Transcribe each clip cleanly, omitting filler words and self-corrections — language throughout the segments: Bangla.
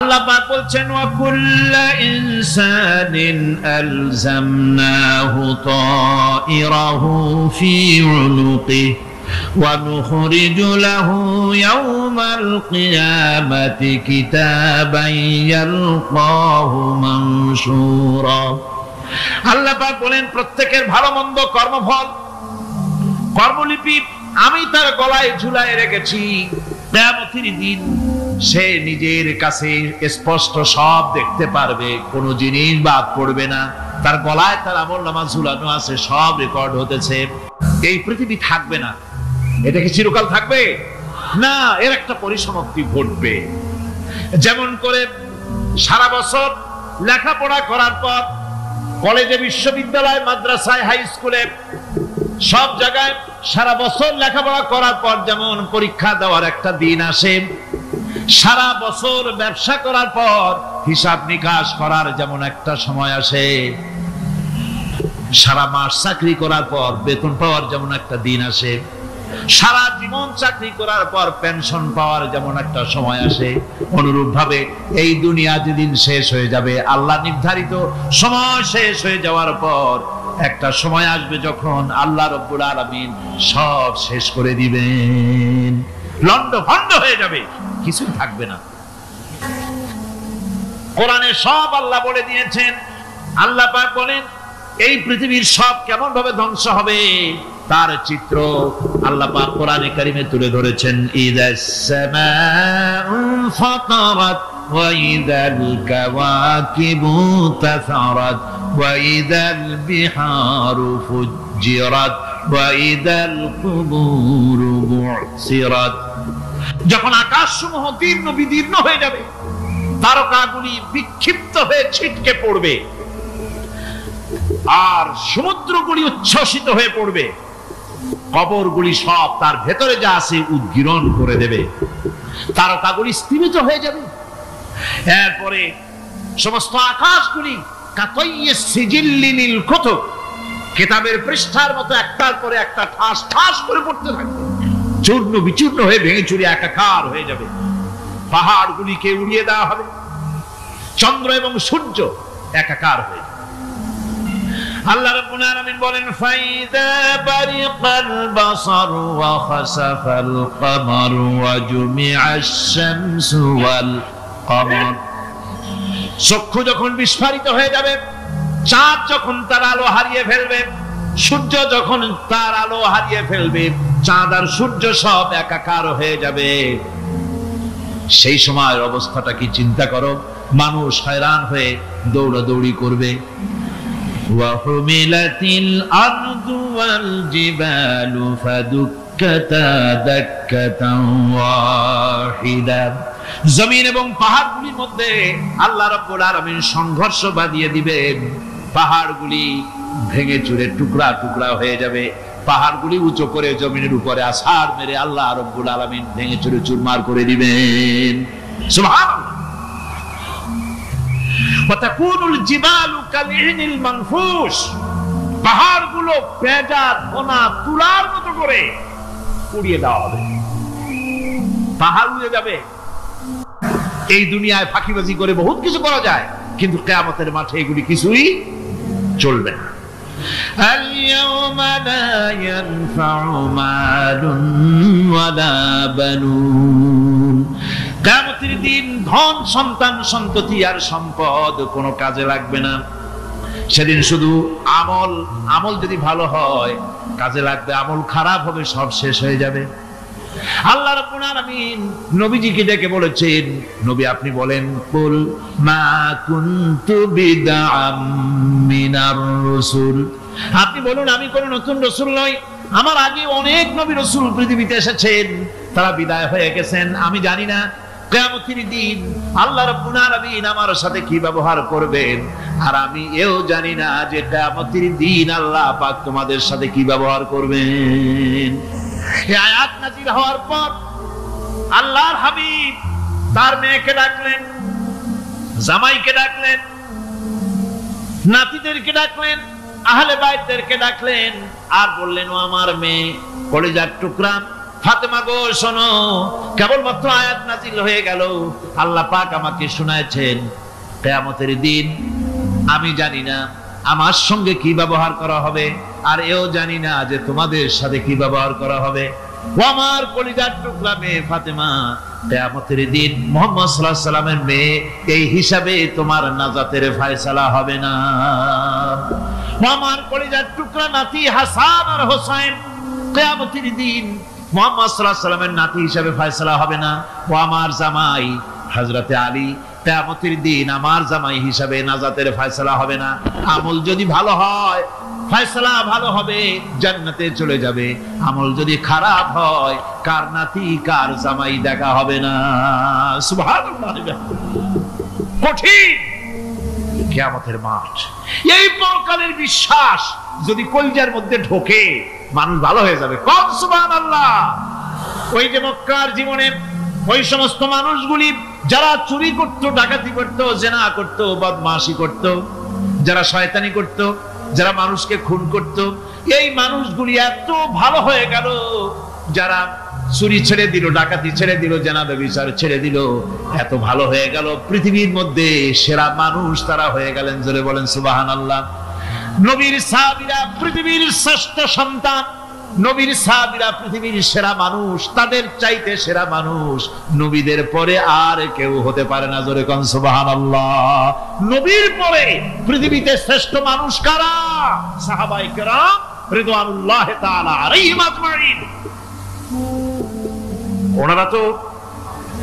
আল্লাহ পাক বলছেন ওয়া কুল্লু ইনসানিন আলজামনাহু তাইরাহু ফি উনুকিহি ওয়া নুখরিজু লাহু ইয়াওমাল কিয়ামাতি কিতাবান ইয়ালকাহু মানশুরা। আল্লাহ পাক বলেন প্রত্যেকের ভালো মন্দ কর্মফল কর্মলিপি আমি তার গলায় ঝুলায় রেখেছি। কিয়ামতের দিন সে নিজের কাছে স্পষ্ট সব দেখতে পারবে, কোনো জিনিস বাদ পড়বে না। তার গলায় তার আমলনামা ঝুলানো আছে, সব রেকর্ড হতেছে। এই পৃথিবী থাকবে না, এটা কি চিরকাল থাকবে না, এর একটা পরিসমাপ্তি ঘটবে। যেমন করে সারা বছর লেখাপড়া করার পর কলেজে, বিশ্ববিদ্যালয়, মাদ্রাসায়, হাই স্কুলে, সব জায়গায় সারা বছর লেখাপড়া করার পর যেমন পরীক্ষা দেওয়ার একটা দিন আসে, সারা বছর ব্যবসা করার পর হিসাব নিকাশ করার যেমন একটা সময় আসে, সারা মাস চাকরি করার পর বেতন পাওয়ার যেমন একটা দিন আসে, সারা জীবন চাকরি করার পর পেনশন পাওয়ার যেমন একটা সময় আসে, অনুরূপ ভাবে এই দুনিয়া যেদিন শেষ হয়ে যাবে, আল্লাহ নির্ধারিত সময় শেষ হয়ে যাওয়ার পর একটা সময় আসবে যখন আল্লাহ রাব্বুল আলামিন সব শেষ করে দিবেন, লন্ডভন্ড হয়ে যাবে, কিছুই থাকবে না। কোরআনে সব আল্লাহ বলে দিয়েছেন। আল্লাহ পাক বলেন এই পৃথিবীর সব কেমন ভাবে ধ্বংস হবে তার চিত্র আল্লাহ পাক কোরআনে কারিমে তুলে ধরেছেন। ইযাস সামাউ ফাতারাত ওয়া ইযাল কাওয়াকিবু তাসারাত ওয়া ইযাল বিহারু ফুজ্জিরাত ওয়া ইযাল কুবুরু বু'সিরাত। যখন আকাশসমূহ দীর্ণ বিদীর্ণ হয়ে যাবে, তারকাগুলি বিক্ষিপ্ত হয়ে ছিটকে পড়বে, আর সমুদ্রগুলি উচ্ছ্বসিত হয়ে পড়বে, কবরগুলি সব তার ভেতরে যা আছে উদ্গীরণ করে দেবে, তারকাগুলি স্থিমিত হয়ে যাবে। এরপরে সমস্ত আকাশগুলি কাতাইয়িস সিজিল্লিনিল কুতুব, কিতাবের পৃষ্ঠার মতো একটার পরে একটা ঠাস ঠাস করে পড়তে থাকবে, চূর্ণ বিচূর্ণ হয়ে ভেঙে চুরে একাকার হয়ে যাবে। পাহাড়গুলিকে উড়িয়ে দেওয়া হবে, চন্দ্র এবং সূর্য একাকার হয়ে যাবে। আল্লাহ রাব্বুল আলামিন বলেন ফাইদা বারিকাল বাসার ওয়া খাসাফাল কমার ওয়া জুমিআশ শামসু ওয়াল কমার। চক্ষু যখন বিস্ফারিত হয়ে যাবে, চাঁদ যখন তার আলো হারিয়ে ফেলবে, সূর্য যখন তার আলো হারিয়ে ফেলবে, চাঁদ আর সূর্য সব একাকার হয়ে যাবে, সেই সময়ের অবস্থাটা কি চিন্তা করো। মানুষ হয়রান হয়ে দৌড়াদৌড়ি করবে। ওয়াহুমিলাতিল আরদু ওয়াল জিবালু ফাদুক্কাতা দাক্কাতান ওয়াহিদা। জমিন এবং পাহাড়গুলির মধ্যে আল্লাহ রাব্বুল আলামিন সংঘর্ষ বাঁধিয়ে দিবেন, পাহাড়গুলি ভেঙে চুরে টুকরা টুকরা হয়ে যাবে, পাহাড়গুলি উঁচু করে জমিনের উপরে আছাড় মেরে আল্লাহ রাব্বুল আলামিন ভেঙে চুরে চুরমার করে দিবেন। সুবহানাল্লাহ। ওয়া তাকুনুল জিবালু কালইনিল মানফুস, পাহাড়গুলো পেঁজা ধোনা তুলার মতো করে পুড়িয়ে দেওয়া হবে, পাহাড় উড়ে যাবে। এই দুনিয়ায় ফাঁকিবাজি করে বহুত কিছু করা যায়, কিন্তু কিয়ামতের মাঠে এগুলি কিছুই চলবে না। আল-ইয়াওমা লা ইয়ানফাউ মালুন ওয়ালা বানুন। কিয়ামতের দিন ধন, সন্তান, সন্ততি আর সম্পদ কোনো কাজে লাগবে না। সেদিন শুধু আমল যদি ভালো হয় কাজে লাগবে, আমল খারাপ হবে সব শেষ হয়ে যাবে। আল্লাহ রাব্বুল আলামিন নবীজিকে ডেকে বলেছেন, নবী আপনি বলেন কুল মা কুনতু বিদআম মিনার রাসূল, আপনি বলুন আমি কোন নতুন রাসূল নই, আমার আগে অনেক নবী রাসূল পৃথিবীতে এসেছেন, তারা বিদায় হয়ে গেছেন। আমি জানি না কিয়ামতের দিন আল্লাহ রাব্বুল আলামিন আমার সাথে কি ব্যবহার করবেন, আর আমি এও জানি না যে কিয়ামতের দিন আল্লাহ পাক তোমাদের সাথে কি ব্যবহার করবেন। এই আয়াত নাযিল হওয়ার পর আল্লাহর হাবিব তার মেয়েকে ডাকলেন, জামাইকে ডাকলেন, নাতিদেরকে ডাকলেন, আহলে বাইতদেরকে ডাকলেন, আর বললেন ও আমার মেয়ে, কলিজার টুকরা, ফাতেমা গো শোনো, কেবলমাত্র আয়াত নাজিল হয়ে গেল, আল্লাহ পাক আমাকে শোনাচ্ছেন কিয়ামতের দিন আমি জানি না আমার সঙ্গে কি ব্যবহার করা হবে, আর এও জানি না যে তোমাদের সাথে কি ব্যবহার করা হবে। ও আমার কলিজার টুকরা মেয়ে ফাতেমা, কিয়ামতের দিন মুহাম্মদ সাল্লাল্লাহু আলাইহি সাল্লামের মেয়ে, এই হিসাবে তোমার নাজাতের ফয়সালা হবে না। ও আমার কলিজার টুকরা নাতি হাসান আর হোসেন, কিয়ামতের দিন মুহাম্মদ সাল্লাল্লাহু আলাইহি সাল্লামের নাতি হিসাবে ফয়সালা হবে না। ও আমার জামাই হযরতে আলী, কিয়ামতের দিন আমার জামাই হিসাবে নাজাতের ফয়সালা হবে না। আমল যদি ভালো হয় ফয়সালা ভালো হবে, জান্নাতে চলে যাবে। আমল যদি খারাপ হয় কার নাতি কার জামাই দেখা হবে না। সুবহানাল্লাহ। কঠিন কিয়ামতের মাঠ, এই পরকালের বিশ্বাস যদি কলিজার মধ্যে ঢোকে মানুষ ভালো হয়ে যাবে। কোন সুবহানাল্লাহ। ওই যে মক্কার জীবনে ওই সমস্ত মানুষগুলি যারা চুরি করত, ডাকাতি করত, জিনা করত, বদমাশি করত, যারা শয়তানি করত, যারা মানুষকে খুন করত, এই মানুষগুলি এত ভালো হয়ে গেল, যারা চুরি ছেড়ে দিল, ডাকাতি ছেড়ে দিল, জিনা ব্যভিচার ছেড়ে দিল, এত ভালো হয়ে গেল, পৃথিবীর মধ্যে সেরা মানুষ তারা হয়ে গেলেন। জোরে বলেন সুবহানাল্লাহ। নবীর সাহাবীরা পৃথিবীর শ্রেষ্ঠ সন্তান, নবীর সাহাবীরা পৃথিবীর সেরা মানুষ, তাদের চাইতে সেরা মানুষ নবীদের পরে আর কেউ হতে পারে না। জোরে কোন সুবহানাল্লাহ। নবীর পরে পৃথিবীতে শ্রেষ্ঠ মানুষ কারা? সাহাবায়ে কেরাম রিদওয়ানুল্লাহি তাআলা আলাইহিম আজমাইন। ওনারা তো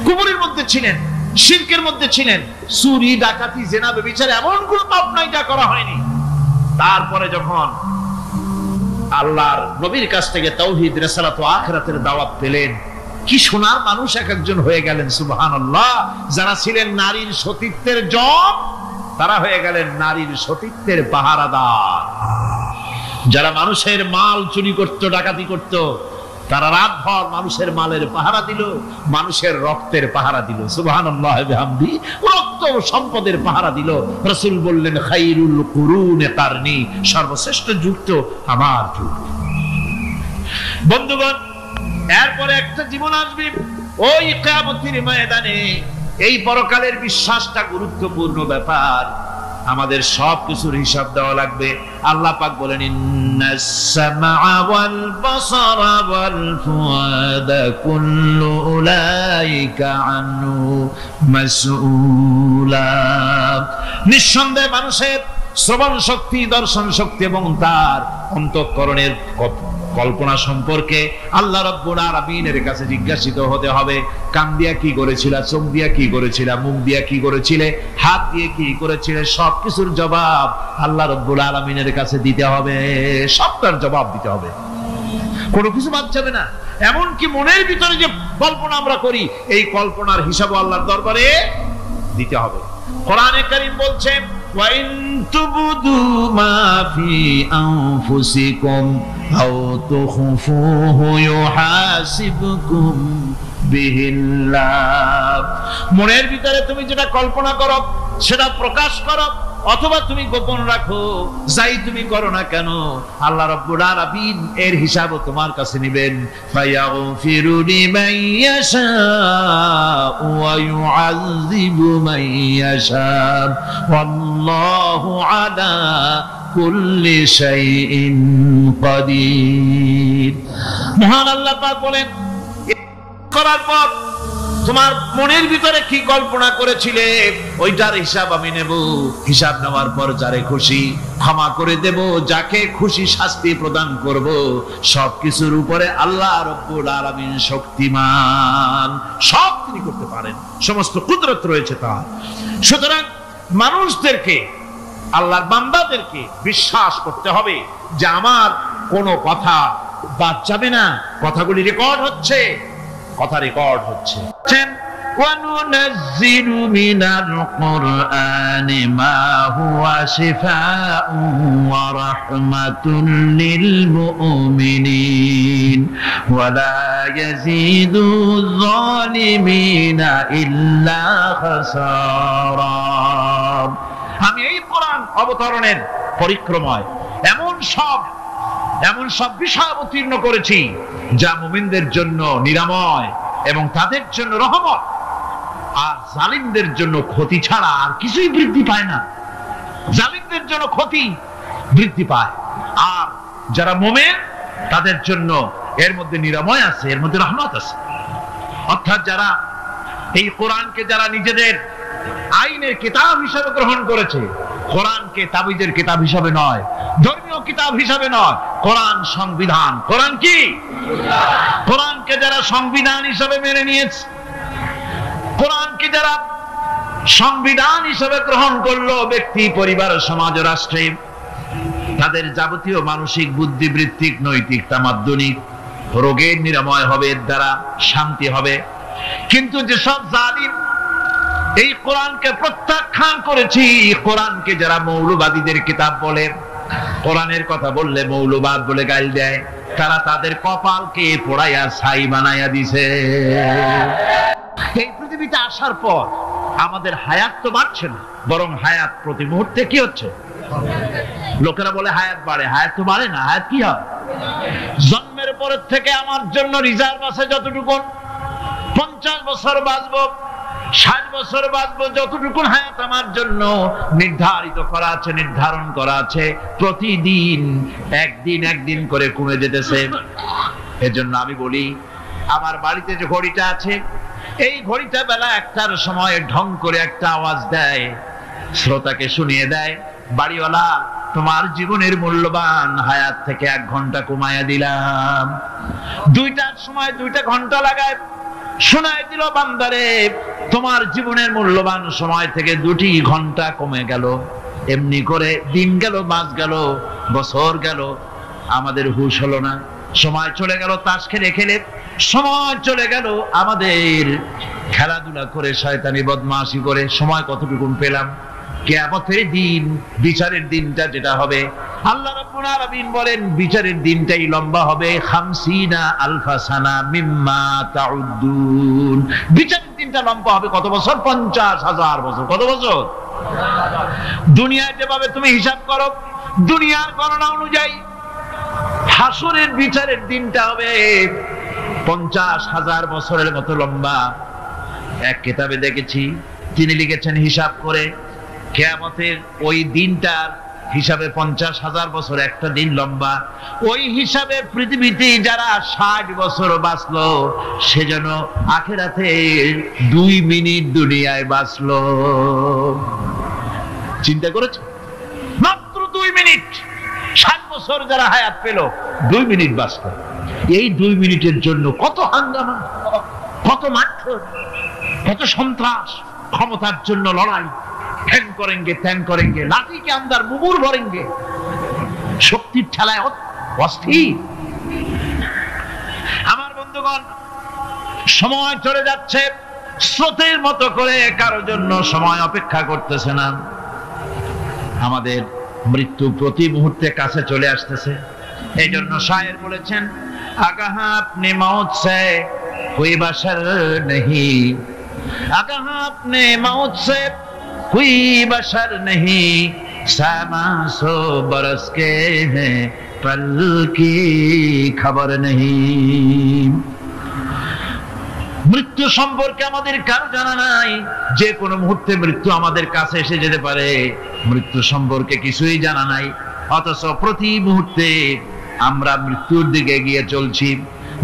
কুফরের মধ্যে ছিলেন, শিরকের মধ্যে ছিলেন, চুরি ডাকাতি জিনা ব্যভিচার এমন কোনো পাপ নাই যা করা হয়নি। তারপরে যখন আল্লাহর নবীর কাছ থেকে তাওহীদ, রিসালাত ও আখিরাতের দাওয়াত পেলেন, কি সোনার মানুষ এক একজন হয়ে গেলেন। সুবহানাল্লাহ। যারা ছিলেন নারীর সতীত্বের জম, তারা হয়ে গেলেন নারীর সতীত্বের পাহারাদার। যারা মানুষের মাল চুরি করত, ডাকাতি করত, তারা রাতভর মানুষের মালের পাহারা দিল, মানুষের রক্তের পাহারা দিল। সুবহানাল্লাহ বিহামদি। রক্ত সম্পদের পাহারা দিল। রাসূল বললেন খায়রুল কুরুনে কারনি, সর্বশ্রেষ্ঠ যুগ তো আমার যুগ। বন্ধুগণ, এরপরে একটা জীবন আসবে ওই কিয়ামতের ময়দানে। এই পরকালের বিশ্বাসটা গুরুত্বপূর্ণ ব্যাপার, আমাদের সবকিছুর হিসাব দেওয়া লাগবে। আল্লাহ পাক বলেন ইন্নাস সামআ ওয়াল বাসারা ওয়াল ফুআদা কুল্লু উলাইকা আনহু মাসউলা। নিঃসন্দেহে মানুষের শ্রবণ শক্তি, দর্শন শক্তি এবং তার অন্তঃকরণের কল্পনা সম্পর্কে আল্লাহ রাব্বুল আলামিনের কাছে জিজ্ঞাসিত হতে হবে। কান দিয়া কি করেছিলা, চোখ দিয়া কি করেছিলা, মুখ দিয়া কি করেছিলে, হাত দিয়ে কি করেছিলে, সবকিছুর জবাব আল্লাহ রাব্বুল আলামিনের কাছে দিতে হবে। সবটার জবাব দিতে হবে, কোনো কিছু বাদ যাবে না। এমনকি মনের ভিতরে যে কল্পনা আমরা করি, এই কল্পনার হিসাবও আল্লাহর দরবারে দিতে হবে। কোরআনে কারীম বলছে وَإِن تُبْدُوا مَا فِي أَنفُسِكُمْ أَوْ تُخْفُوهُ يُحَاسِبْكُم بِهِ اللَّهُ। মনের ভিতরে তুমি যেটা কল্পনা করো সেটা প্রকাশ করো, অথবা তুমি গোপন রাখো, যাই তুমি করো না কেন, আল্লাহ রাব্বুল আলামিন এর হিসাবও তোমার কাছে নেবেন। ফায়াগফিরু লিমান ইয়াশাউ ওয়া ইউআযযিবু মান ইয়াশাউ ওয়াল্লাহু আলা কুল্লি শাইইন কাদির। মহান আল্লাহ পাক বলেন, করার পর তোমার মনের ভিতরে কি কল্পনা করেছিলে ওইটার হিসাব আমি নেব। হিসাব নেওয়ার পর যারে খুশি ক্ষমা করে দেব, যাকে খুশি শাস্তি প্রদান করব। সবকিছুর উপরে আল্লাহ রাব্বুল আলামিন শক্তিমান, সব তিনি করতে পারেন, সমস্ত কুদরত রয়েছে তার। সুতরাং মানুষদেরকে, আল্লাহর বান্দাদেরকে বিশ্বাস করতে হবে যে আমার কোনো কথা বাদ যাবে না, কথাগুলি রেকর্ড হচ্ছে, কথা রেকর্ড হচ্ছে। وَنُنَزِّلُ مِنَ الْقُرْآنِ مَا هُوَ شِفَاءٌ وَرَحْمَةٌ لِلْمُؤْمِنِينَ وَلَا يَزِيدُ الظَّالِمِينَ إِلَّا خَسَارًا। আমি এই কোরআন অবতরণের পরিক্রমায় এমন সব এমন সব বিষয় অবতীর্ণ করেছি যা মুমিনদের জন্য নিরাময় এবং তাদের জন্য রহমত, আর জালিমদের জন্য ক্ষতি ছাড়া আর কিছুই বৃদ্ধি পায় না। জালিমদের জন্য ক্ষতি বৃদ্ধি পায়, আর যারা মুমিন তাদের জন্য এর মধ্যে নিরাময় আছে, এর মধ্যে রহমত আছে। অর্থাৎ যারা এই কোরআনকে যারা নিজেদের আইনের কিতাব হিসেবে গ্রহণ করেছে, কোরআনকে তাবিজের কিতাব হিসাবে নয়, ধর্মীয় কিতাব হিসাবে নয়, কোরআন সংবিধান। কোরআন কি? কোরআনকে যারা সংবিধান হিসাবে মেনে নিয়েছে, কোরআনকে যারা সংবিধান হিসাবে গ্রহণ করলো ব্যক্তি, পরিবার, সমাজ, রাষ্ট্রে, তাদের যাবতীয় মানসিক, বুদ্ধিবৃত্তিক, নৈতিক, তামাদ্দুনিক রোগের নিরাময় হবে, এর দ্বারা শান্তি হবে। কিন্তু যেসব জালিম এই কোরআনকে প্রত্যাখ্যান করেছি, কোরআনকে যারা মৌলবাদীদের কিতাব বলে, কোরআনের কথা বললে মৌলবাদ বলে গাল দেয়, তারা তাদের কপালকে পোড়াইয়া ছাই বানাইয়া দিছে। এই পৃথিবীতে আসার পর আমাদের হায়াত তো বাড়ছে না, বরং হায়াত প্রতি মুহূর্তে কি হচ্ছে? লোকেরা বলে হায়াত বাড়ে, হায়াত তো বাড়ে না। হায়াত কি হয়? জন্মের পরের থেকে আমার জন্য রিজার্ভ আছে যতটুকু, 50 বছর বাঁচবো, 60 বছর বাঁচবো, যতটুকু হায়াত আমার জন্য নির্ধারিত করা আছে, নির্ধারণ করা আছে, প্রতিদিন একদিন একদিন করে কমে যেতেছে। এজন্য আমি বলি, আমার বাড়িতে যে ঘড়িটা আছে, এই ঘড়িটা বেলা 1টার সময় ঢং করে একটা আওয়াজ দেয়, শ্রোতাকে শুনিয়ে দেয়, বাড়িওয়ালা তোমার জীবনের মূল্যবান হায়াত থেকে 1 ঘন্টা কমায়া দিলাম। 2টার সময় 2টা ঘন্টা লাগায় শোনায় দিল, বান্দারে তোমার জীবনের মূল্যবান সময় থেকে 2টি ঘন্টা কমে গেল। এমনি করে দিন গেল, মাস গেল, বছর গেল, আমাদের হুঁশ হলো না। সময় চলে গেল তাস খেলে খেলে, সময় চলে গেল আমাদের খেলাধুলা করে, শয়তানি বদমাশি করে। সময় কতটুকু পেলাম? কিয়ামতের দিন, বিচারের দিনটা যেটা হবে, আল্লাহ রাব্বুল আলামিন বলেন বিচারের দিনটাই লম্বা হবে 50 আলফা সানা মিম্মা তাউদ্দুন। বিচারের দিনটা লম্বা হবে কত বছর? 50,000 বছর। কত বছর? দুনিয়ায় যেভাবে তুমি হিসাব করো, দুনিয়ার গণনা অনুযায়ী হাসরের বিচারের দিনটা হবে 50,000 বছরের মতো লম্বা। এক কিতাবে দেখেছি, তিনি লিখেছেন হিসাব করে, কিয়ামতের ওই দিনটার হিসাবে 50,000 বছর একটা দিন লম্বা। ওই হিসাবে পৃথিবীতে যারা 60 বছর বাঁচলো, সেজন্য আখিরাতে 2 মিনিট দুনিয়ায় বাঁচলো। চিন্তা করেছো? মাত্র 2 মিনিট। 60 বছর যারা হায়াত পেল, 2 মিনিট বাঁচলো। এই 2 মিনিটের জন্য কত হাঙ্গামা, কত মারধর, কত সন্ত্রাস, ক্ষমতার জন্য লড়াই, ঠ্যাং করেঙ্গে ত্যাং করেঙ্গে, লাঠি কে আন্দার মুগুর ভরেঙ্গে, শক্তির ঠেলায় অস্থির। আমার বন্ধুগণ, সময় চলে যাচ্ছে স্রোতের মতো করে, কারো জন্য সময় অপেক্ষা করতেছে না। আমাদের মৃত্যু প্রতি মুহূর্তে কাছে চলে আসতেছে। এই জন্য শায়ের বলেছেন, আগাহা আপনি মৌত সে কোই বাশার নেহি, আগাহা আপনি মৌত সে कोई बशर नहीं, सामा 100 बरस के हैं पल की खबर नहीं। মৃত্যু সম্পর্কে আমাদের কারো জানা নাই। যে কোনো মুহূর্তে মৃত্যু আমাদের কাছে এসে যেতে পারে, মৃত্যু সম্পর্কে কিছুই জানা নাই। অথচ প্রতি মুহূর্তে আমরা মৃত্যুর দিকে এগিয়ে চলছি।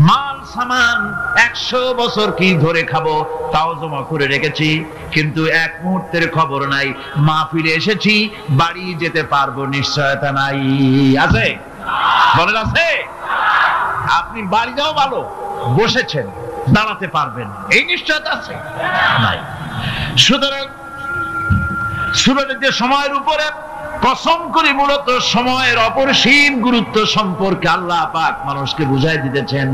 মাল সামান 100 বছর কি ধরে খাবো তাও জমা করে রেখেছি, কিন্তু এক মুহূর্তের খবর নাই। মা ফিরে এসেছি, বাড়ি যেতে পারবো নিশ্চয়তা নাই। আছে? বলেন আছে? আপনি বাড়ি যাও ভালো, বসেছেন, দাঁড়াতে পারবেন, এই নিশ্চয়তা আছে? নাই। সুতরাং সূরাটিতে সময়ের উপরে কসম করে মূলত সময়ের অপরিসীম গুরুত্ব সম্পর্কে আল্লাহ পাক মানুষকে বুঝাই দিতেছেন।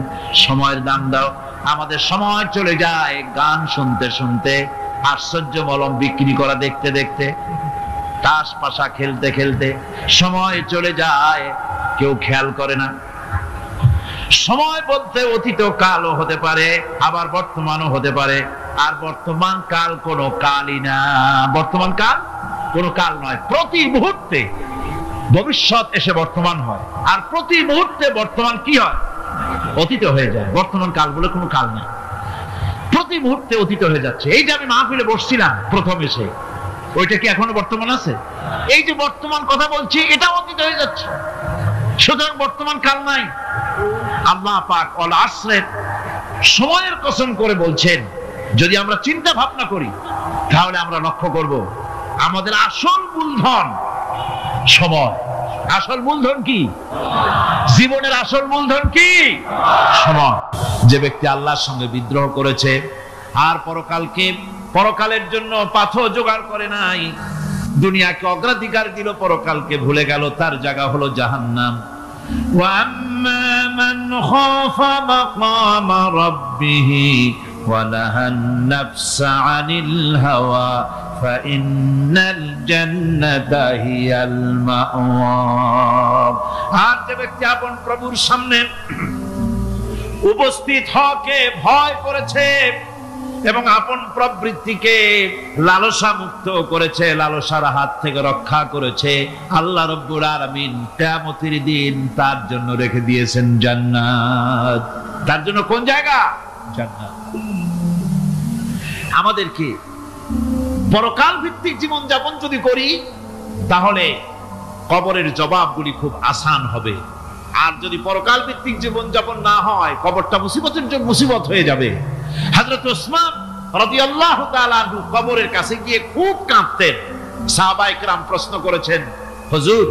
সময়ের দাম দাও। আমাদের সময় চলে যায় গান শুনতে শুনতে, আশ্চর্য মলম বিক্রি করা দেখতে দেখতে, তাস পাশা খেলতে খেলতে সময় চলে যায়, কেউ খেয়াল করে না। সময় বলতে অতীত কালও হতে পারে, আবার বর্তমানও হতে পারে। আর বর্তমান কাল কোনো কালই না। বর্তমান কাল কোনো কাল নয়। প্রতি মুহূর্তে ভবিষ্যৎ এসে বর্তমান হয়, আর প্রতি মুহূর্তে বর্তমান কি হয়? অতীত হয়ে যায়। বর্তমান কাল বলে কোনো কাল নেই, প্রতি মুহূর্তে অতীত হয়ে যাচ্ছে। এই যে আমি মাহফিলে বসছিলাম প্রথম এসে, ওইটা কি এখনো বর্তমান আছে? এই যে বর্তমান কথা বলছি, এটা অতীত হয়ে যাচ্ছে। সুতরাং বর্তমান কাল নাই। আল্লাহ পাক অল আসরের, সময়ের কসম করে বলছেন, যদি আমরা চিন্তা ভাবনা করি তাহলে আমরা লক্ষ্য করব আমাদের আসল মূলধন সময়। আসল মূলধন কি? জীবনের আসল মূলধন কি? সময়। যে ব্যক্তি আল্লাহর সঙ্গে বিদ্রোহ করেছে আর পরকালের জন্য পাথর জোগাড় করে নাই, দুনিয়াকে অগ্রাধিকার দিল, পরকালকে ভুলে গেল, তার জায়গা হলো জাহান্নাম। وَأَمَّا مَنْ خَافَ مَقَامَ رَبِّهِ وَنَهَى النَّفْسَ عَنِ الْهَوَى فَإِنَّ الْجَنَّةَ هِيَ الْمَأْوَى। আর যে ব্যক্তি আপন প্রভুর সামনে উপস্থিত হওয়াকে ভয় করেছে এবং আপন প্রবৃত্তিকে লালসা মুক্ত করেছে, লালসার হাত থেকে রক্ষা করেছে, আল্লাহ রাব্বুল আলামিন কিয়ামতের দিন তার জন্য রেখে দিয়েছেন জান্নাত। তার জন্য কোন জায়গা? জান্নাত। আমাদেরকে পরকাল ভিত্তিক জীবন যাপন যদি করি তাহলে কবরের জবাবগুলি খুব আসান হবে। আর যদি পরকাল ভিত্তিক জীবন যাপন না হয়, কবরটা মুসিবত হয়ে যাবে। হযরত ওসমান রাদিয়াল্লাহু তাআলা আনহু কবরের কাছে গিয়ে খুব কাঁদতেন। সাহাবায়ে কেরাম প্রশ্ন করেছেন, হুজুর,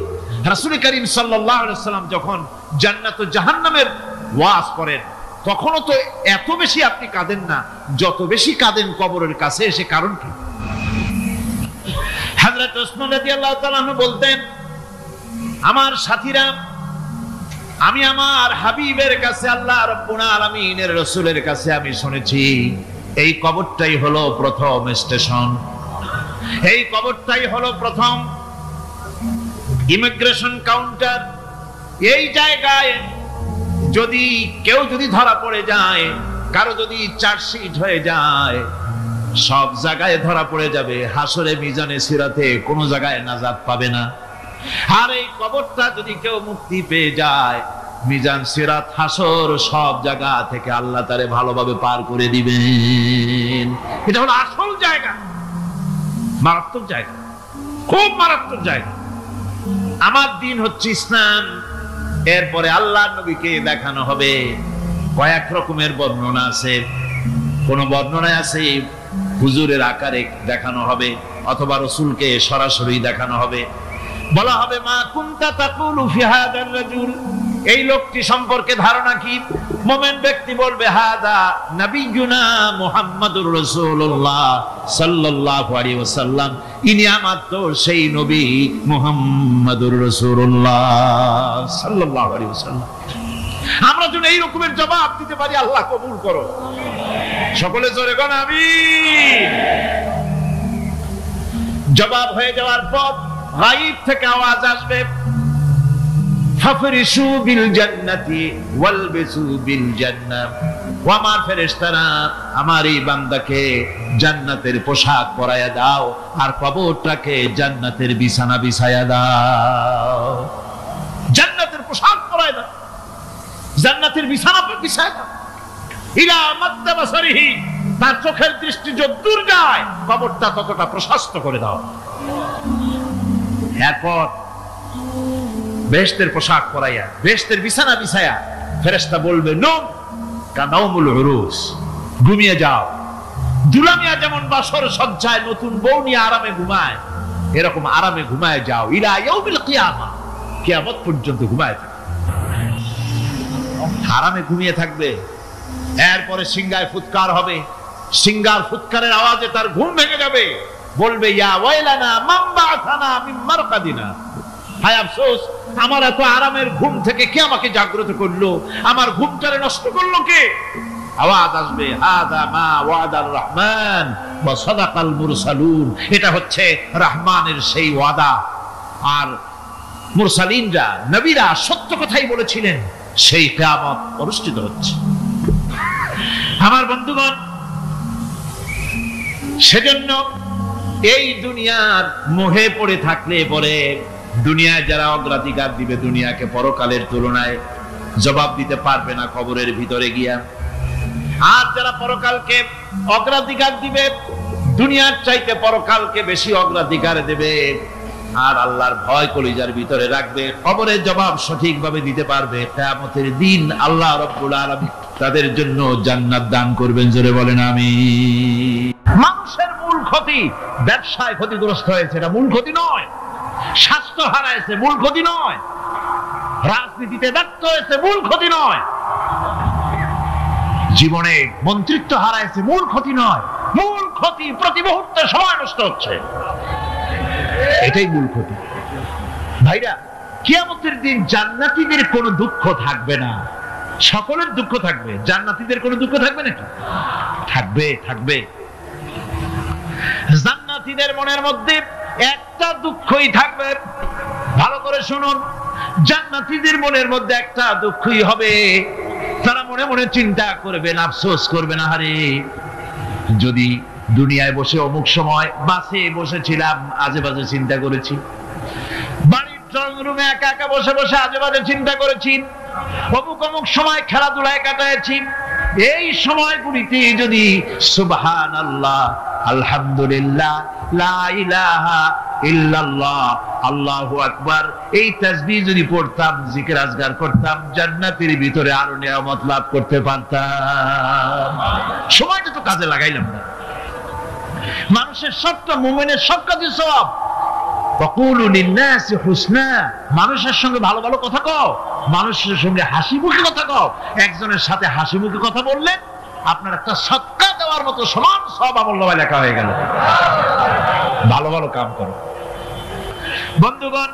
রাসূল করিম সাল্লাল্লাহু আলাইহি ওয়াসাল্লাম যখন জান্নাত ও জাহান্নামের ওয়াজ করেন তখনও তো এত বেশি আপনি কাঁদেন না, যত বেশি কাঁদেন কবরের কাছে এসে, কারণ কি? হযরত ওসমান রাদিয়াল্লাহু তাআলা আনহু বলতেন, আমার সাথীরা, আমি আমার হাবিবের কাছে, আল্লাহ রাব্বুল আলামিনের রাসূলের কাছে আমি শুনেছি এই কবরটাই হলো প্রথম স্টেশন, এই কবরটাই হলো প্রথম ইমিগ্রেশন কাউন্টার। এই জায়গায় কেউ যদি ধরা পড়ে যায়, কারো যদি চার্জশিট হয়ে যায়, সব জায়গায় ধরা পড়ে যাবে। হাসরে মিজানে সিরাতে কোনো জায়গায় নাজাত পাবে না। আর এই কবরটা যদি কেউ মুক্তি পেয়ে যায়, মিজান সিরাত হাসর সব জায়গা থেকে আল্লাহ তারে ভালোভাবে পার করে দিবেন। এটা হলো আসল জায়গা, মারাত্মক জায়গা, খুব মারাত্মক জায়গা। আমার দিন হচ্ছে ইসলাম। এরপরে আল্লাহর নবীকে দেখানো হবে। কয়েক রকমের বর্ণনা আছে। কোন বর্ণনায় আছে হুজুরের আকারে দেখানো হবে, অথবা রাসূলকে সরাসরি দেখানো হবে। বলা হবে, মা কুনতা তাকুলু ফি হাদার রাজুল, এই লোকটি সম্পর্কে ধারণা কি? মুমিন ব্যক্তি বলবে, হাদা নবিয়ুনা মুহাম্মাদুর রাসূলুল্লাহ সাল্লাল্লাহু আলাইহি ওয়াসাল্লাম, ইনি আমাদের সেই নবী মুহাম্মাদুর রাসূলুল্লাহ সাল্লাল্লাহু আলাইহি ওয়াসাল্লাম। আমরা যেন এই রকমের জবাব দিতে পারি, আল্লাহ কবুল করো। সকলে জোরে বলেন আমিন। জবাব হয়ে যাওয়ার পর গায়ব থেকে আওয়াজ আসবে, ফাফরিশু বিল জান্নাতি ওয়ালবিসু বিল জান্নাহ। ও আমার ফেরেশতারা, আমার এই বান্দাকে জান্নাতের পোশাক পরায়া দাও আর কবরটাকে জান্নাতের বিছানা বিছায়া দাও। জান্নাতের পোশাক পরায়া দাও, জান্নাতের বিছানা বিছায়া দাও। ইলা মাদ্দা বাসারিহি, তার চোখের দৃষ্টি যতদূর যায় কবরটা ততটা প্রশস্ত করে দাও। এরপর বেহেশতের পোশাক পরাইয়া, বেহেশতের বিছানা বিছায়া ফেরেশতা বলবে, নম কানাউমুল উরুস, ঘুমিয়ে যাও। দুলামিয়া যেমন বাসর সজ্জায় নতুন বউ নিয়ে আরামে ঘুমায়, এরকম আরামে ঘুমায় যাও। ইলা ইয়াউমিল কিয়ামা, কিয়ামত পর্যন্ত ঘুমায় থাকবে, আরামে ঘুমিয়ে থাকবে। এরপরে সিংহায় ফুৎকার হবে, সিংহার ফুৎকারের আওয়াজে তার ঘুম ভেঙে যাবে। বলবে, ইয়া ওয়াইলানা মান বা'আসানা মিন মারকাদিনা, হায় আফসোস, আমার এত আরামের ঘুম থেকে কে আমাকে জাগ্রত করলো, আমার ঘুমটারে নষ্ট করলো কে? আওয়াজ আসবে, হাদা মা ওয়াদার রহমান ওয়া সাদাকাল মুরসালুন, এটা হচ্ছে রহমানের সেই ওয়াদা, আর মুরসালিনরা, নবীরা সত্য কথাই বলেছিলেন, সেই কিয়ামত অনুষ্ঠিত হচ্ছে। আমার বন্ধুগণ, সেজন্য এই দুনিয়ার মোহে পড়ে থাকলে পরে দুনিয়ায় যারা অগ্রাধিকার দিবে দুনিয়াকে পরকালের তুলনায়, জবাব দিতে পারবে না কবরের ভিতরে গিয়া। আর যারা পরকালকে অগ্রাধিকার দিবে, দুনিয়ার চাইতে পরকালকে বেশি অগ্রাধিকার দেবে, আর আল্লাহর ভয় কলিজার ভিতরে রাখবে, কবরের জবাব সঠিকভাবে দিতে পারবে, কিয়ামতের দিন আল্লাহ রাব্বুল আলামিন তাদের জন্য জান্নাত দান করবেন। জোরে বলেন আমিন। মানুষের মূল ক্ষতি ব্যবসায় ক্ষতিগ্রস্ত হয়েছে, এটা মূল ক্ষতি নয়। স্বাস্থ্য হারাইছে, মূল ক্ষতি নয়। রাজনীতিতে ব্যর্থ হয়েছে, মূল ক্ষতি নয়। জীবনে মন্ত্রিত্ব হারাইছে, মূল ক্ষতি নয়। মূল ক্ষতি প্রতি মুহূর্তে সময় নষ্ট হচ্ছে, এটাই মূল ক্ষতি। ভাইরা, কিয়ামতের দিন জান্নাতীদের কোনো দুঃখ থাকবে না, সকলের দুঃখ থাকবে। জান্নাতীদের কোনো দুঃখ থাকবে নাকি? থাকবে, থাকবে। জান্নাতীদের মনের মধ্যে একটা দুঃখই থাকবে, ভালো করে শুনুন। জান্নাতীদের মনের মধ্যে একটা দুঃখই হবে, তারা মনে মনে চিন্তা করবেন, আফসোস করবেন, আরে যদি দুনিয়ায় বসে অমুক সময় বাসে বসেছিলাম, আজে বাজে চিন্তা করেছি, বাড়ির ড্রয়িং রুমে একা একা বসে বসে আজে বাজে চিন্তা করেছি, অমুক অমুক সময় খেলাধুলায় কাটাইছি, এই সময়গুলিতে যদি সুবহানাল্লাহ, আলহামদুলিল্লাহ, লা ইলাহা ইল্লাল্লাহ, আল্লাহু আকবার, এই তাসবিহ যদি পড়তাম, জিকির আজগার করতাম, জান্নাতের ভিতরে আরো নিয়ামত লাভ করতে পারতাম। সময়টা তো কাজে লাগাইলাম না। মানুষের সবটা, মুমিনের সব কাজে সওয়াব। ওয়াকুলু লিন-নাসি হুসনা, মানুষের সঙ্গে ভালো ভালো কথা কও, মানুষের সঙ্গে হাসি মুখে কথা কও। একজনের সাথে হাসি মুখে কথা বললেন, আপনার একটা সদকা দেওয়ার মতো সমান সওয়াব আমলনামায় লেখা হয়ে গেল। ভালো ভালো কাম করো। বন্ধুগণ,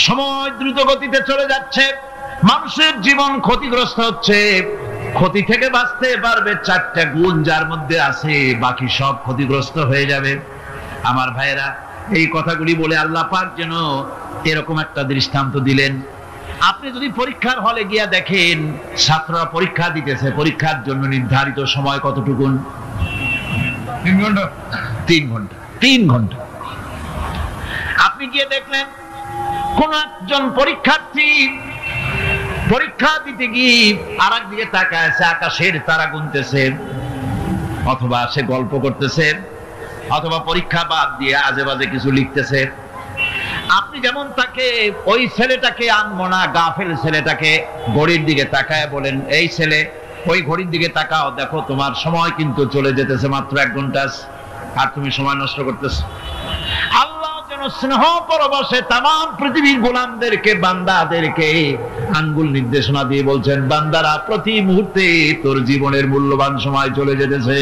সময় দ্রুত গতিতে চলে যাচ্ছে, মানুষের জীবন ক্ষতিগ্রস্ত হচ্ছে। ক্ষতি থেকে বাঁচতে পারবে 4টা গুণ যার মধ্যে আছে, বাকি সব ক্ষতিগ্রস্ত হয়ে যাবে। আমার ভাইয়েরা, এই কথাগুলি বলে আল্লাহ পাক যেন এরকম একটা দৃষ্টান্ত দিলেন। আপনি যদি পরীক্ষার হলে গিয়া দেখেন, ছাত্ররা পরীক্ষা দিতেছে, পরীক্ষার জন্য নির্ধারিত সময় কতটুকুন? 3 ঘন্টা। 3 ঘন্টা, 3 ঘন্টা। আপনি গিয়ে দেখলেন কোন একজন পরীক্ষার্থী পরীক্ষা দিতে গিয়ে আর একদিকে তাকায় আছে, আকাশের তারা গুনতেছে, অথবা সে গল্প করতেছে, অথবা পরীক্ষা বাদ দিয়ে আজে বাজে কিছু লিখতেছে। আপনি যেমন তাকে, ওই ছেলেটাকে আনবো না, গাফেল ছেলেটাকে ঘড়ির দিকে তাকায় বলেন, এই ছেলে ওই ঘড়ির দিকে তাকাও, দেখো তোমার সময় কিন্তু চলে যেতেছে, মাত্র 1 ঘন্টা, আর তুমি সময় নষ্ট করতেছো। আল্লাহ যেন স্নেহ পরবশে তামাম পৃথিবীর গোলামদেরকে, বান্দাদেরকে আঙ্গুল নির্দেশনা দিয়ে বলছেন, বান্দারা, প্রতি মুহূর্তে তোর জীবনের মূল্যবান সময় চলে যেতেছে,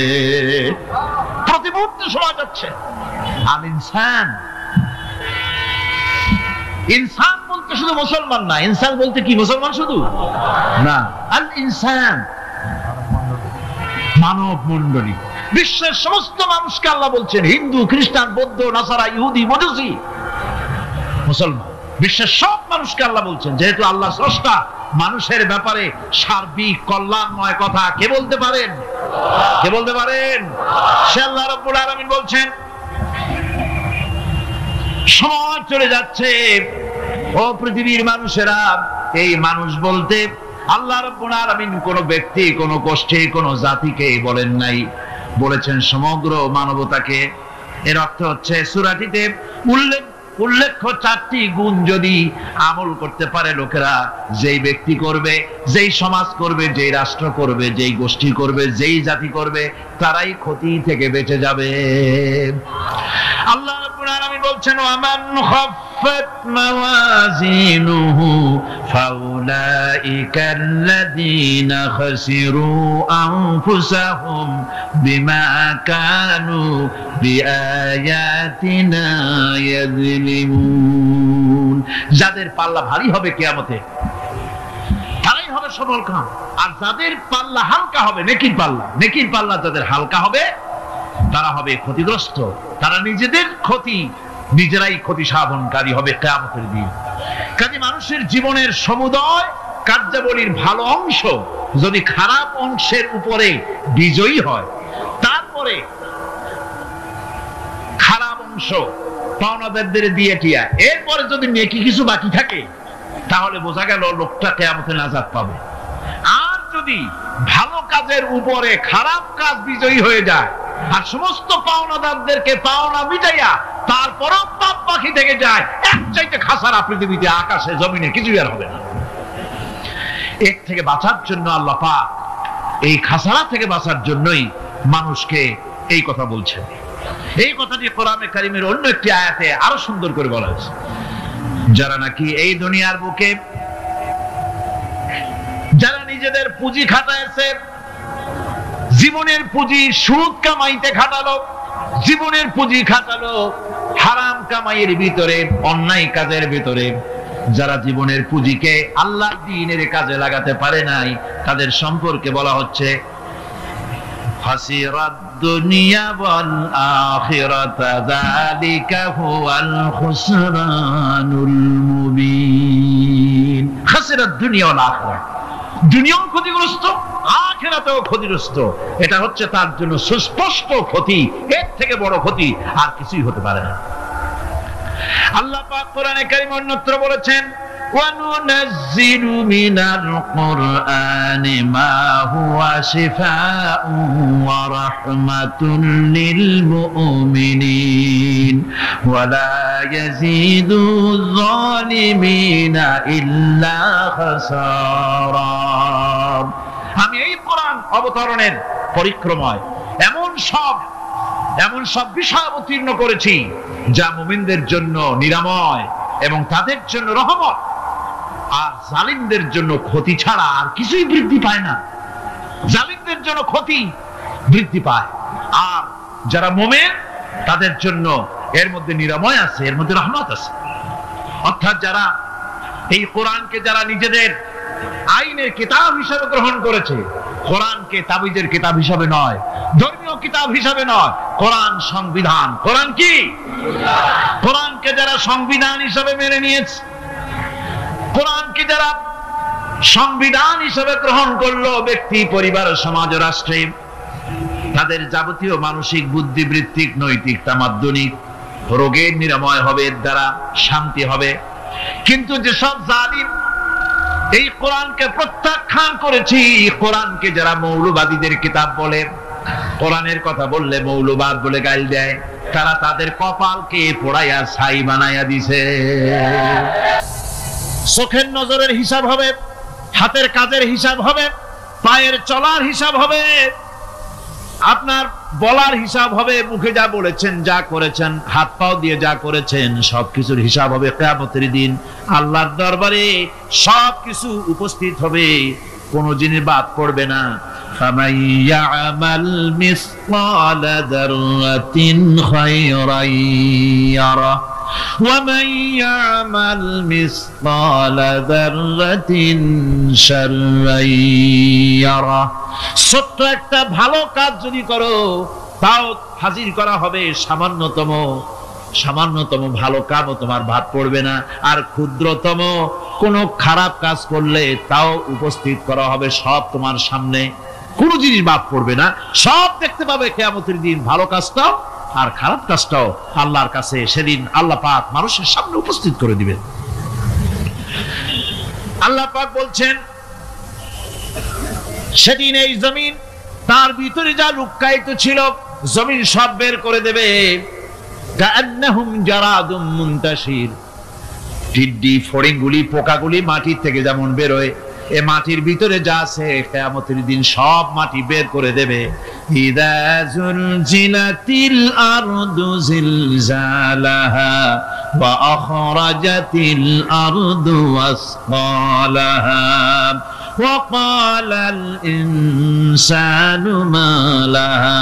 প্রতি মুহূর্তে সময় যাচ্ছে। আর ইনসান, ইনসান বলতে শুধু মুসলমান না, ইনসান বলতে কি মুসলমান শুধু না, আল ইনসান, মানব মণ্ডলী, বিশ্বের সমস্ত মানুষকে আল্লাহ বলছেন, হিন্দু, খ্রিস্টান, বৌদ্ধ, নাসারা, ইহুদি, মজুসি, মুসলমান, বিশ্বের সব মানুষকে আল্লাহ বলছেন। যেহেতু আল্লাহ স্রষ্টা, মানুষের ব্যাপারে সার্বিক কল্যাণময় কথা কে বলতে পারেন? কে বলতে পারেন? সে আল্লাহ রাব্বুল আলামিন বলছেন, সময় চলে যাচ্ছে, ও পৃথিবীর মানুষেরা। এই মানুষ বলতে আল্লাহ রাব্বুল আলামিন কোন ব্যক্তি, কোন গোষ্ঠী, কোন জাতিকে বলেন নাই, বলেছেন সমগ্র মানবতাকে। এর অর্থ হচ্ছে সূরাটিতে উল্লেখ্য 4টি গুণ যদি আমল করতে পারে লোকেরা, যেই ব্যক্তি করবে, যেই সমাজ করবে, যেই রাষ্ট্র করবে, যেই গোষ্ঠী করবে, যেই জাতি করবে, তারাই ক্ষতি থেকে বেঁচে যাবে। আল্লাহ রাব্বুল আলামিন বলছেন, ওয়ামান খাফফাত মাওয়াজিনুহু ফাউলাইকাল্লাযীনা খাসিরু আনফুসাহুম বিমা কানু বিআয়াতিনা ইয়াযলিমুন। যাদের পাল্লা ভারী হবে কিয়ামতে, তারাই হবে সফলকাম। আর যাদের পাল্লা হালকা হবে, নেকির পাল্লা যাদের হালকা হবে, তারা হবে ক্ষতিগ্রস্ত। তারা নিজেদের ক্ষতি নিজেরাই ক্ষতি সাধনকারী হবে কিয়ামতের দিন। কাজে মানুষের জীবনের সমুদয় কার্যাবলীর ভালো অংশ যদি খারাপ অংশের উপরে বিজয়ী হয়, তারপরে খারাপ অংশ পাওনাদারদের দিয়ে টিয়া, এরপরে যদি নেকি কিছু বাকি থাকে তাহলে বোঝা গেল লোকটা কিয়ামতে নাজাত পাবে। আর যদি ভালো কাজের উপরে খারাপ কাজ বিজয়ী হয়ে যায় আর সমস্ত পাওনাদারদেরকে পাওনা মিটাইয়া তারপরও পাপ বাকি থেকে যায়, এক চাইতে খাসারা পৃথিবীতে আকাশে জমিনে কিছুই আর হবে না। এর থেকে বাঁচার জন্য আল্লাহ পাক এই খাসারা থেকে বাঁচার জন্যই মানুষকে এই কথা বলছেন। এই কথাটি কোরআনে কারিমের অন্য একটি আয়াতে আরো সুন্দর করে বলা হয়েছে, যারা নাকি এই দুনিয়ার বুকে যারা নিজেদের পুঁজি খাটাইছে, জীবনের পুঁজি সুদ কামাইতে খাটালো, জীবনের পুঁজি খাটালো হারাম কামাইয়ের ভিতরে, অন্যায় কাজের ভিতরে, যারা জীবনের পুঁজিকে আল্লাহর দ্বীনের কাজে লাগাতে পারে নাই, তাদের সম্পর্কে বলা হচ্ছে হাসিরাত দুনিয়া ওয়াল আখিরাতা যালিকা হুয়াল খুসরানুল মুবিন। হাসিরাত দুনিয়া ওয়াল আখিরাত, দুনিয়াও ক্ষতিগ্রস্ত, আখিরাতেও ক্ষতিগ্রস্ত। এটা হচ্ছে তার জন্য সুস্পষ্ট ক্ষতি, এর থেকে বড় ক্ষতি আর কিছুই হতে পারে না। আল্লাহ পাক কোরআনে কারীমে অন্যত্র বলেছেন, وَنُنَزِّلُ مِنَ الْقُرْآنِ مَا هُوَ شِفَاءٌ وَرَحْمَةٌ لِلْمُؤْمِنِينَ وَلَا يَزِيدُ الظَّالِمِينَ إِلَّا خَسَارًا। আমি এই কোরআন অবতরণের পরিক্রমায় এমন সব বিষয় অবতীর্ণ করেছি যা মুমিনদের জন্য নিরাময় এবং তাদের জন্য রহমত, আর জালিমদের জন্য ক্ষতি ছাড়া আর কিছুই বৃদ্ধি পায় না। জালিমদের জন্য ক্ষতি বৃদ্ধি পায়, আর যারা মুমিন তাদের জন্য এর মধ্যে নিরাময় আছে, এর মধ্যে রহমত আছে। অর্থাৎ যারা এই কোরআনকে যারা নিজেদের আইনের কিতাব হিসেবে গ্রহণ করেছে, কোরআনকে তাবিজের কিতাব হিসাবে নয়, ধর্মীয় কিতাব হিসাবে নয়, কোরআন সংবিধান। কোরআন কি? কোরআনকে যারা সংবিধান হিসাবে মেনে নিয়েছে, কোরআনকে যারা সংবিধান হিসাবে গ্রহণ করলো, ব্যক্তি, পরিবার, সমাজ, রাষ্ট্রে, তাদের যাবতীয় মানসিক, বুদ্ধিবৃত্তিক, নৈতিক, তামাদ্দুনিক রোগের নিরাময় হবে, এর দ্বারা শান্তি হবে। কিন্তু যেসব জালিম এই কোরআনকে প্রত্যাখ্যান করেছি, কোরআনকে যারা মৌলবাদীদের কিতাব বলে, কোরআনের কথা বললে মৌলবাদ বলে গাল দেয়, তারা তাদের কপালকে পোড়াইয়া ছাই বানাইয়া দিছে। চোখের নজরের হিসাব হবে, হাতের কাজের হিসাব হবে, পায়ের চলার হিসাব হবে, আপনার বলার হিসাব হবে, মুখে যা বলেছেন, যা করেছেন, হাত পাও দিয়ে যা করেছেন, সবকিছুর হিসাব হবে কিয়ামতের দিন। আল্লাহর দরবারে সবকিছু উপস্থিত হবে, কোনো জিনিস বাদ পড়বে না। فَمَن يَعْمَلْ مِثْقَالَ ذَرَّةٍ خَيْرًا يَرَهُ وَمَن يَعْمَلْ مِثْقَالَ ذَرَّةٍ شَرًّا يَرَهُ। ছোট্ট একটা ভালো কাজ যদি করো, তাও হাজির করা হবে সামান্যতম ভালো কাজও তোমার বাদ পড়বে না, আর ক্ষুদ্রতম কোনো খারাপ কাজ করলে তাও উপস্থিত করা হবে, সব তোমার সামনে, কোনো জিনিস বাদ পড়বে না, সব দেখতে পাবে কিয়ামতের দিন। ভালো কাজটাও আর খারাপ কাজটাও আল্লাহর কাছে সেদিন আল্লাহ পাক মানুষের সামনে উপস্থিত করে দিবেন। আল্লাহ পাক বলছেন, সেদিন এই জমিন, তার ভিতরে যা লুক্কায়িত ছিল, জমিন সব বের করে দেবে। কাআন্নাহুম জারাদুম মুনতাশির, টিড্ডি, ফড়িংগুলি, পোকাগুলি মাটির থেকে যেমন বেরোয়, এ মাটির ভিতরে যা আছে কিয়ামতের দিন সব মাটি বের করে দেবে। ইযা যুলজিলাতিল আরদু জিলজালাহা ওয়া আখরাজাতিল আরদু আসকালাহা ওয়া ক্বালাল ইনসানু মা লাহা।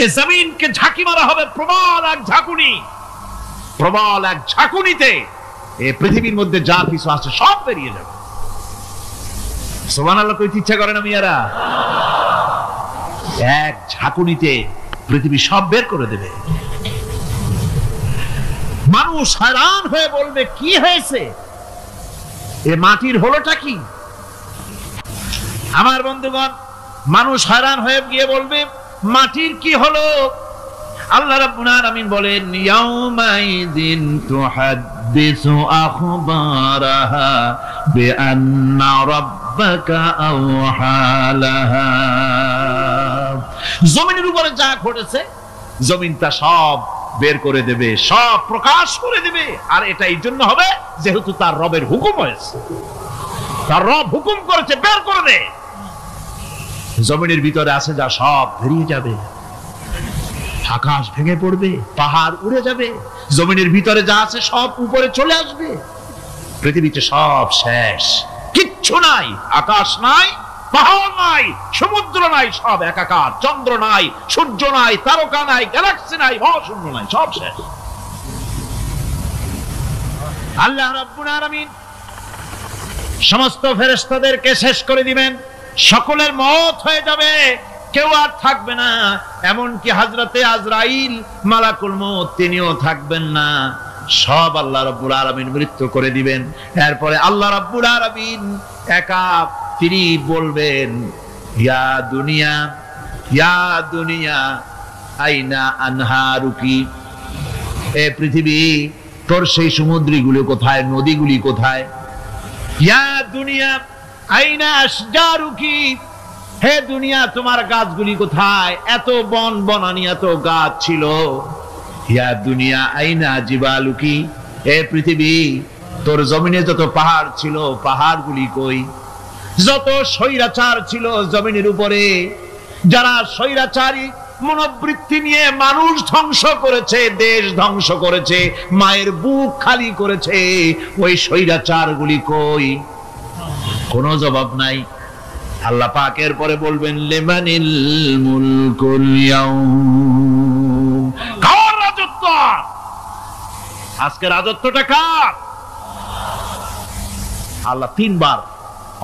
এ জমিনকে ঝাঁকি মারা হবে প্রবল এক ঝাঁকুনি, প্রবল এক ঝাঁকুনিতে এই পৃথিবীর মধ্যে যা কিছু আছে সব বেরিয়ে যাবে। সুবহানাল্লাহ কইতে ইচ্ছা করে না মিয়ারা? এক ঝাঁকুনিতে পৃথিবী সব বের করে দেবে। মানুষ হয়রান হয়ে বলবে, কি হয়েছে, এ মাটির হলোটা কি? আমার বন্ধুগণ, মানুষ হয়রান হয়ে গিয়ে বলবে, মাটির কি হলো? আল্লাহ রাব্বুল আলামিন বলেন ইয়াউমাইযিন তুহাদ্দিসু আখবারাহা বিআন্না রাব্বাকা আওহা লাহা। জমিনের উপরে যা ঘটেছে জমিন তা সব বের করে দেবে, সব প্রকাশ করে দেবে। আর এটা এই জন্য হবে যেহেতু তার রবের হুকুম হয়েছে, তার রব হুকুম করেছে বের করে দে। জমিনের ভিতরে আছে যা সব বেরিয়ে যাবে, আকাশ ভেঙে পড়বে, পাহাড় উড়ে যাবে, জমিনের ভিতরে যা আছে সব উপরে চলে আসবে, পৃথিবীতে সব শেষ, কিচ্ছু নাই, আকাশ নাই, পাহাড় নাই, সমুদ্র নাই, সব একাকার, চন্দ্র নাই, সূর্য নাই, তারকা নাই, গ্যালাক্সি নাই, মহাশূন্য নাই, সব শেষ। আল্লাহ রাব্বুল আলামিন সমস্ত ফেরেশতাদেরকে শেষ করে দিবেন, সকলের মওত হয়ে যাবে, কেউ আর থাকবে না, এমনকি হযরতে আজরাইল মালাকুল মউত তিনিও থাকবেন না, সব আল্লাহ রাব্বুল আলামিন মৃত্যু করে দিবেন। এরপরে আল্লাহ রাব্বুল আলামিন একা তিনি বলবেন ইয়া দুনিয়া আইনা আনহারুকি, এ পৃথিবী তোর সেই সমুদ্রগুলো কোথায়, নদীগুলি কোথায়? ইয়া দুনিয়া আইনা আশজারুকি, হে দুনিয়া তোমার গাছগুলি কোথায়, এত বন বনানি এত গাছ ছিল। ইয়া দুনিয়া আইনা জিবালুকি, হে পৃথিবী তোর জমিনে যত পাহাড় ছিল পাহাড়গুলি কই? যত স্বৈরাচার ছিল জমিনের উপরে, যারা স্বৈরাচারী মনোবৃত্তি নিয়ে মানুষ ধ্বংস করেছে, দেশ ধ্বংস করেছে, মায়ের বুক খালি করেছে, ওই স্বৈরাচারগুলি কই? কোনো জবাব নাই। আল্লাহ পাক এর পরে বলবেন লিমানিল মুলকুল ইয়াউম, কার রাজত্ব আজকে? রাজত্বটা কার? আল্লাহ তিনবার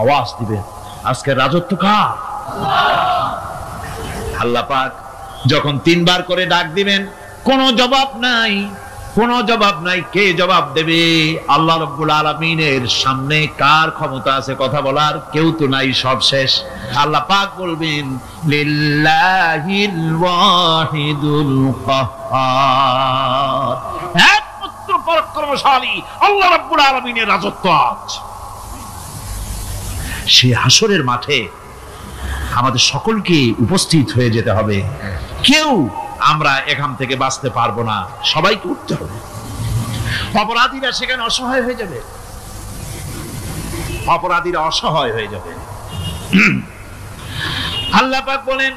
আওয়াজ দিবেন, আজকে রাজত্ব কার? আল্লাহ পাক যখন তিনবার করে ডাক দিবেন, কোনো জবাব নাই, কোনো জবাব নাই। কে জবাব দেবে? আল্লাহ রাব্বুল আলামিনের সামনে কার ক্ষমতা আছে কথা বলার? কেউ তো নাই, সব শেষ। আল্লাহ পাক বলবেন লিল্লাহিল ওয়াহিদুল কাহ্হার, একমাত্র পরাক্রমশালী আল্লাহ রাব্বুল আলামিনের রাজত্ব আছে। সেই হাসরের মাঠে আমাদের সকলকে উপস্থিত হয়ে যেতে হবে, কেউ আমরা এখান থেকে বাঁচতে পারবো না, সবাইকে উঠতে হবে। অপরাধীরা সেখানে অসহায় হয়ে যাবে, অপরাধীরা অসহায় হয়ে যাবে। আল্লাহ পাক বলেন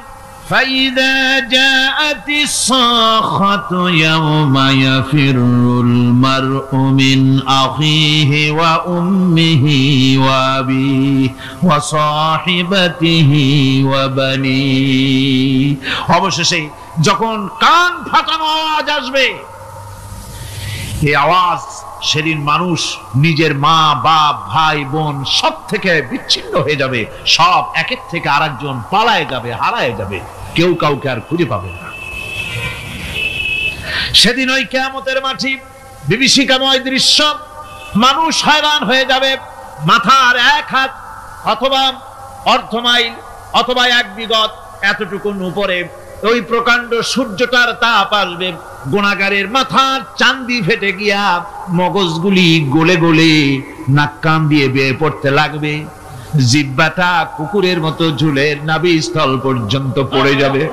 فَإِذَا جَاءَتِ الصَّاخَّةُ يَوْمَ يَفِرُّ الْمَرْءُ مِنْ أَخِيهِ وَأُمِّهِ وَأَبِيهِ وَصَاحِبَتِهِ وَبَنِيهِ, অবশেষে যখন কান ফাটানো আওয়াজ আসবে, এই আওয়াজ সেদিন মানুষ নিজের মা বাপ ভাই বোন সব থেকে বিচ্ছিন্ন হয়ে যাবে, সব একের থেকে আরেকজন পালায় যাবে, হারায় যাবে, কেউ কাউকে আর খুঁজে পাবে না। সেদিন ওই কিয়ামতের মাঠে বিভীষিকাময় দৃশ্য, মানুষ হয়রান হয়ে যাবে। মাথার এক হাত অথবা অর্ধ মাইল অথবা এক বিগত এতটুকুন উপরে ওই প্রকাণ্ড সূর্যটার তাপ আসবে, গুনাহগারের মাথার চান্দি ফেটে গিয়া মগজগুলি গলে গলে নাক কান দিয়ে বেয়ে পড়তে লাগবে, জিহ্বাটা কুকুরের মতো ঝুলে নাভিস্থল পর্যন্ত পড়ে যাবে,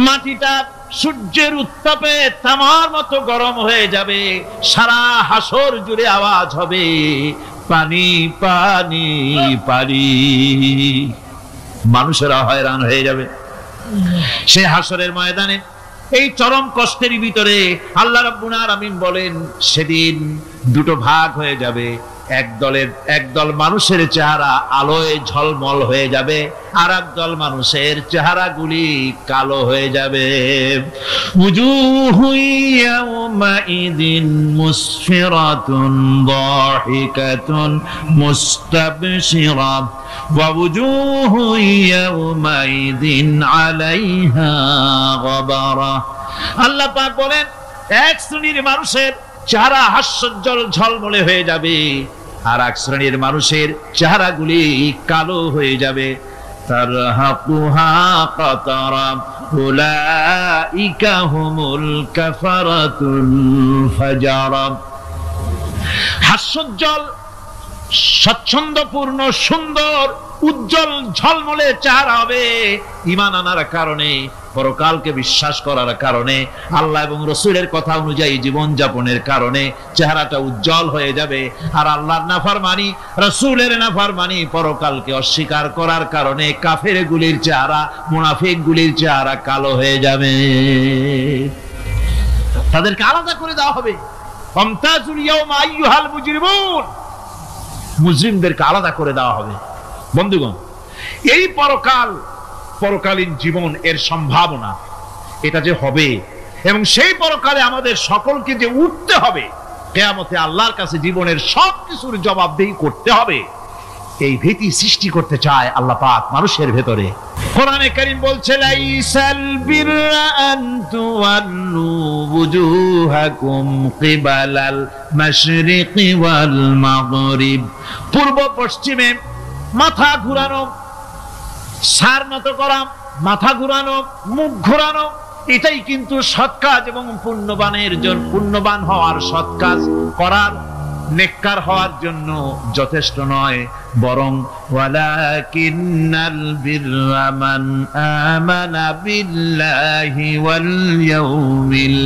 মাটিটা সূর্যের উত্তাপে তামার মতো গরম হয়ে যাবে, সারা হাসর জুড়ে আওয়াজ হবে পানি পানি পানি। মানুষেরা হয়রান হয়ে যাবে। সে হাসরের ময়দানে এই চরম কষ্টের ভিতরে আল্লাহ রাব্বুল আলামিন বলেন সেদিন দুটো ভাগ হয়ে যাবে, একদল মানুষের চেহারা আলোয় ঝলমল হয়ে যাবে, আর একদল মানুষের চেহারাগুলি কালো হয়ে যাবে। উজুহু ইয়াওমাইদিন মুসফিরাতুন দাহিকাতুন মুস্তাবশিরা ওয়া উজুহু ইয়াওমাইদিন আলাইহা গাবারা। আল্লাহ পাক বলেন এক শ্রেণীর মানুষের চেহারা হাস্যোজ্জ্বল ঝলমলে হয়ে যাবে, আর এক শ্রেণীর মানুষের চেহারাগুলি কালো হয়ে যাবে। তারহাকুহা কাতারা উলাইকা হুমুল কাফারাতুল ফাজারা। হাস্যোজ্জ্বল, স্বচ্ছন্দপূর্ণ, সুন্দর, উজ্জ্বল ঝলমলে চেহারা হবে ঈমান আনার কারণে, পরকালকে বিশ্বাস করার কারণে, আল্লাহ এবং রাসূলের কথা অনুযায়ী জীবন যাপনের কারণে চেহারাটা উজ্জ্বল হয়ে যাবে। আর আল্লাহর নাফরমানি, রাসূলের নাফরমানি, পরকালকে অস্বীকার করার কারণে কাফের গুলির চেহারা, মুনাফিক গুলির চেহারা কালো হয়ে যাবে। তাদেরকে আলাদা করে দেওয়া হবে। ফামতাজুল ইয়াওমা আইয়ুহাল মুজরিমুন, মুজরিমদেরকে আলাদা করে দেওয়া হবে। বন্ধুগণ, এই পরকালীন জীবন, এর সম্ভাবনা, এটা যে হবে এবং সেই পরকালে আমাদের সকলকে যে উঠতে হবে, কিয়ামতে আল্লাহর কাছে জীবনের সবকিছুর জবাবদিহি করতে হবে, এই ভীতি সৃষ্টি করতে চায় আল্লাহ পাক মানুষের ভেতরে। কোরআনে কারীম বলছে, লাইসাল বিররা আন তুওয়াল্লু ওয়ুজুহাকুম কিবালাল মাশরিকি ওয়াল মাগরিব। পূর্ব পশ্চিমে মাথা ঘুরানো, সার নত করা, মাথা ঘুরানো, মুখ ঘুরানো, এটাই কিন্তু সৎ কাজ এবং পুণ্যবান হওয়ার, সৎ কাজ করার, নেককার হওয়ার জন্য যথেষ্ট নয়, বরং ওয়ালাকিন্নাল বিররা মান আমানা বিল্লাহি ওয়াল ইয়াউমিল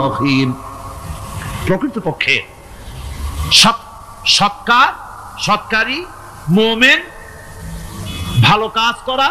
আখির। প্রকৃতপক্ষে সৎকারী মুমিন, ভালো কাজ করা,